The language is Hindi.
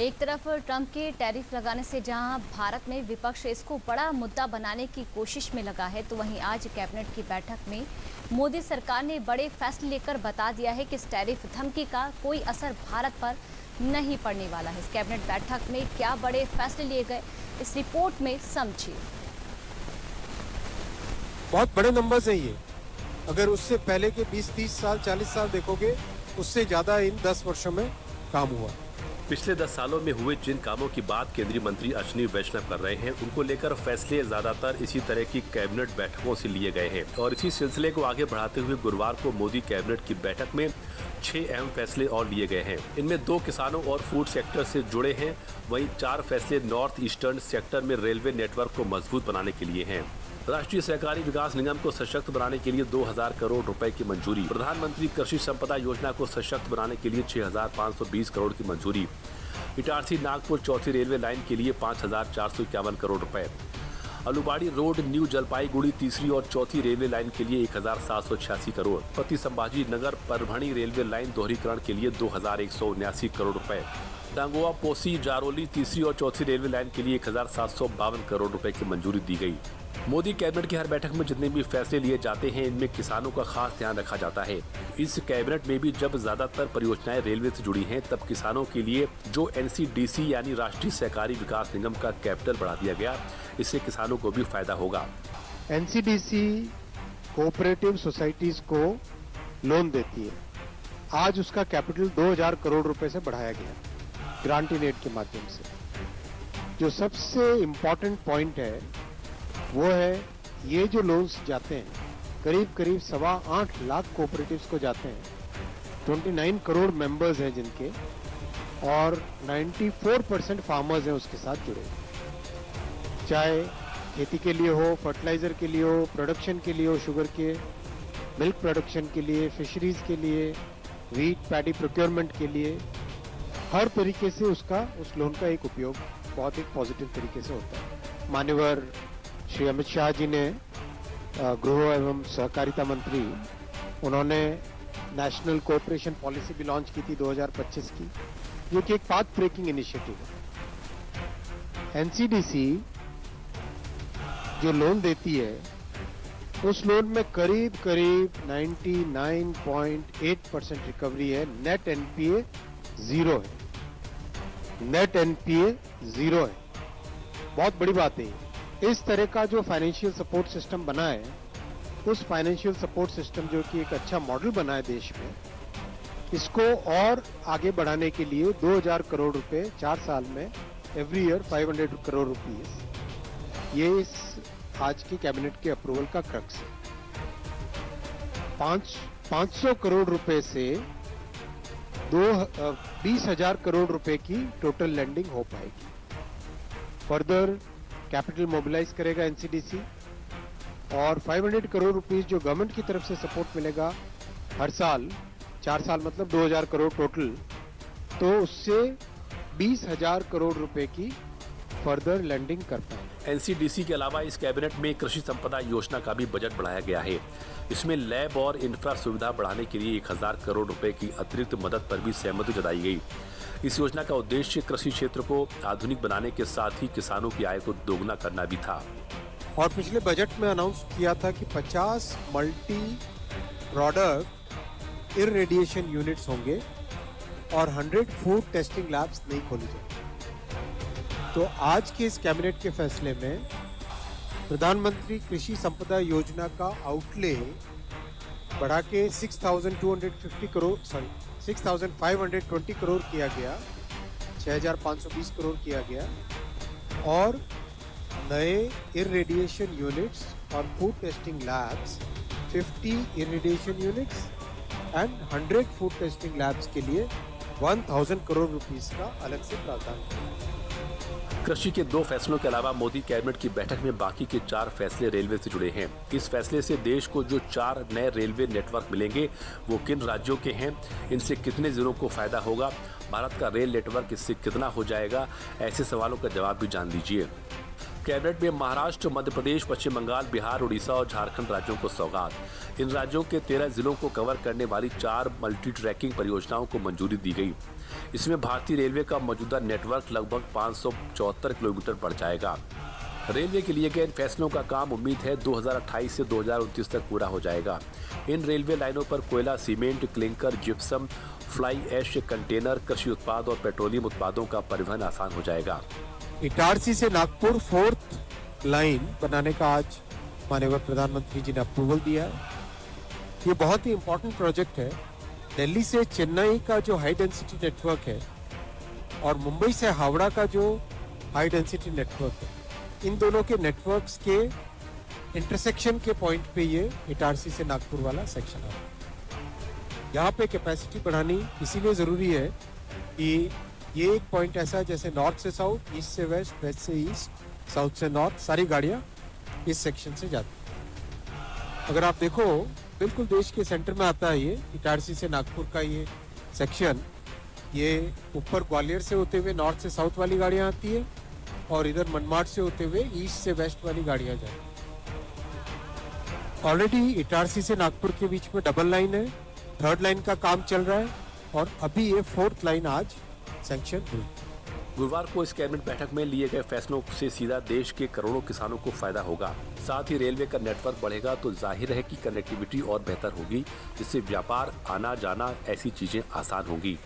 एक तरफ ट्रंप के टैरिफ लगाने से जहां भारत में विपक्ष इसको बड़ा मुद्दा बनाने की कोशिश में लगा है, तो वहीं आज कैबिनेट की बैठक में मोदी सरकार ने बड़े फैसले लेकर बता दिया है कि इस टैरिफ धमकी का कोई असर भारत पर नहीं पड़ने वाला है। इस कैबिनेट बैठक में क्या बड़े फैसले लिए गए, इस रिपोर्ट में समझिए। बहुत बड़े नंबर्स हैं ये। अगर उससे पहले के 20-30 साल 40 साल देखोगे, उससे ज्यादा इन 10 वर्षों में काम हुआ। पिछले 10 सालों में हुए जिन कामों की बात केंद्रीय मंत्री अश्विनी वैष्णव कर रहे हैं, उनको लेकर फैसले ज्यादातर इसी तरह की कैबिनेट बैठकों से लिए गए हैं और इसी सिलसिले को आगे बढ़ाते हुए गुरुवार को मोदी कैबिनेट की बैठक में 6 अहम फैसले और लिए गए हैं। इनमें 2 किसानों और फूड सेक्टर से जुड़े हैं, वहीं 4 फैसले नॉर्थ ईस्टर्न सेक्टर में रेलवे नेटवर्क को मजबूत बनाने के लिए हैं। राष्ट्रीय सहकारी विकास निगम को सशक्त बनाने के लिए 2000 करोड़ रुपए की मंजूरी, प्रधानमंत्री कृषि संपदा योजना को सशक्त बनाने के लिए 6520 करोड़ की मंजूरी, इटारसी नागपुर चौथी रेलवे लाइन के लिए 5451 करोड़ रुपए, अलुबाड़ी रोड न्यू जलपाईगुड़ी तीसरी और चौथी रेलवे लाइन के लिए 1786 करोड़, छत्रपति संभाजी नगर परभणी रेलवे लाइन दोहरीकरण के लिए 2179 करोड़ रुपए, डांगोआ पोसी जारोली तीसरी और चौथी रेलवे लाइन के लिए 1752 करोड़ रुपए की मंजूरी दी गई। मोदी कैबिनेट की हर बैठक में जितने भी फैसले लिए जाते हैं, इनमें किसानों का खास ध्यान रखा जाता है। इस कैबिनेट में भी जब ज्यादातर परियोजनाएं रेलवे से जुड़ी हैं, तब किसानों के लिए जो NCDC यानी राष्ट्रीय सहकारी विकास निगम का कैपिटल बढ़ा दिया गया, इससे किसानों को भी फायदा होगा। NCDC कोऑपरेटिव सोसाइटीज को लोन देती है। आज उसका कैपिटल 2000 करोड़ रुपए से बढ़ाया गया ग्रांट इन एड के माध्यम से। जो सबसे इम्पोर्टेंट पॉइंट है वो है, ये जो लोन्स जाते हैं करीब 8.25 लाख कोऑपरेटिव्स को जाते हैं। 29 करोड़ मेंबर्स हैं जिनके, और 94% फार्मर्स हैं उसके साथ जुड़े, चाहे खेती के लिए हो, फर्टिलाइजर के लिए हो, प्रोडक्शन के लिए हो, शुगर के, मिल्क प्रोडक्शन के लिए, फिशरीज के लिए, व्हीट पैडी प्रोक्योरमेंट के लिए, हर तरीके से उस लोन का एक उपयोग बहुत एक पॉजिटिव तरीके से होता है। मान्यवर श्री अमित शाह जी ने, गृह एवं सहकारिता मंत्री, उन्होंने नेशनल कोऑपरेशन पॉलिसी भी लॉन्च की थी 2025 की, जो कि एक पाथ ब्रेकिंग इनिशिएटिव है। NCDC जो लोन देती है, उस लोन में करीब 99.8% रिकवरी है। नेट NPA 0 है। नेट NPA 0 है। बहुत बड़ी बात है। इस तरह का जो फाइनेंशियल सपोर्ट सिस्टम बना है, उस फाइनेंशियल सपोर्ट सिस्टम जो कि एक अच्छा मॉडल बना है देश में, इसको और आगे बढ़ाने के लिए 2000 करोड़ रुपए 4 साल में, एवरी ईयर 500 करोड़ रुपीस, ये इस आज की कैबिनेट के अप्रूवल का क्रक्स है। 500 करोड़ रुपए से 20,000 करोड़ रुपए की टोटल लैंडिंग हो पाएगी। फर्दर कैपिटल मोबिलाइज करेगा NCDC, और 500 करोड़ रुपीस जो गवर्नमेंट की तरफ से सपोर्ट मिलेगा हर साल, 4 साल मतलब 2000 करोड़ टोटल, तो उससे 20,000 करोड़ रुपए की फर्दर लैंडिंग कर पाएंगे। NCDC के अलावा इस कैबिनेट में कृषि संपदा योजना का भी बजट बढ़ाया गया है। इसमें लैब और इंफ्रा सुविधा बढ़ाने के लिए 1000 करोड़ रुपए की अतिरिक्त मदद पर भी सहमति जताई गई। इस योजना का उद्देश्य कृषि क्षेत्र को आधुनिक बनाने के साथ ही किसानों की आय को दोगुना करना भी था। और पिछले बजट में अनाउंस किया था कि 50 मल्टी प्रोडक्ट इररेडिएशन यूनिट्स होंगे और 100 फूड टेस्टिंग लैब्स नहीं खोली जाएंगी। तो आज के इस कैबिनेट के फैसले में प्रधानमंत्री कृषि संपदा योजना का आउटले बढ़ा के 6,520 करोड़ किया गया, 6,520 करोड़ किया गया, और नए इररेडिएशन यूनिट्स और food testing labs 50 irradiation units and 100 food testing labs के लिए 1,000 करोड़ रुपीस का अलग से प्रावधान किया। कृषि के 2 फैसलों के अलावा मोदी कैबिनेट की बैठक में बाकी के 4 फैसले रेलवे से जुड़े हैं। इस फैसले से देश को जो 4 नए रेलवे नेटवर्क मिलेंगे, वो किन राज्यों के हैं, इनसे कितने जिलों को फायदा होगा, भारत का रेल नेटवर्क इससे कितना हो जाएगा, ऐसे सवालों का जवाब भी जान लीजिए। कैबिनेट में महाराष्ट्र, मध्य प्रदेश, पश्चिम बंगाल, बिहार, उड़ीसा और झारखंड राज्यों को सौगात। इन राज्यों के 13 जिलों को कवर करने वाली 4 मल्टी ट्रैकिंग परियोजनाओं को मंजूरी दी गई। इसमें भारतीय रेलवे का मौजूदा नेटवर्क लगभग 574 किलोमीटर बढ़ जाएगा। रेलवे के लिए गए इन फैसलों का काम उम्मीद है 2028 से 2029 तक पूरा हो जाएगा। इन रेलवे लाइनों पर कोयला, cement, clinker, gypsum, fly ash, container, कृषि उत्पाद और पेट्रोलियम उत्पादों का परिवहन आसान हो जाएगा। इटारसी से नागपुर 4th लाइन बनाने का आज माननीय प्रधानमंत्री जी ने अप्रूवल दिया है। ये बहुत ही इंपॉर्टेंट प्रोजेक्ट है। दिल्ली से चेन्नई का जो हाई डेंसिटी नेटवर्क है और मुंबई से हावड़ा का जो हाई डेंसिटी नेटवर्क है, इन दोनों के नेटवर्क्स के इंटरसेक्शन के पॉइंट पे ये इटारसी से नागपुर वाला सेक्शन है। यहाँ पे कैपेसिटी बढ़ानी इसीलिए ज़रूरी है कि ये एक पॉइंट ऐसा है जैसे नॉर्थ से साउथ, ईस्ट से वेस्ट, वेस्ट से ईस्ट, साउथ से नॉर्थ, सारी गाड़ियाँ इस सेक्शन से जाती हैं। अगर आप देखो बिल्कुल देश के सेंटर में आता है ये इटारसी से नागपुर का ये सेक्शन। ये ऊपर ग्वालियर से होते हुए नॉर्थ से साउथ वाली गाड़ियाँ आती है और इधर मनमाड से होते हुए ईस्ट से वेस्ट वाली गाड़ियां जाए। ऑलरेडी इटारसी से नागपुर के बीच में डबल लाइन है, 3rd लाइन का काम चल रहा है और अभी ये 4th लाइन आज सैंक्शन हुई। गुरुवार को इस कैबिनेट बैठक में लिए गए फैसलों से सीधा देश के करोड़ों किसानों को फायदा होगा। साथ ही रेलवे का नेटवर्क बढ़ेगा तो जाहिर है कि कनेक्टिविटी और बेहतर होगी, जिससे व्यापार, आना जाना, ऐसी चीजें आसान होंगी।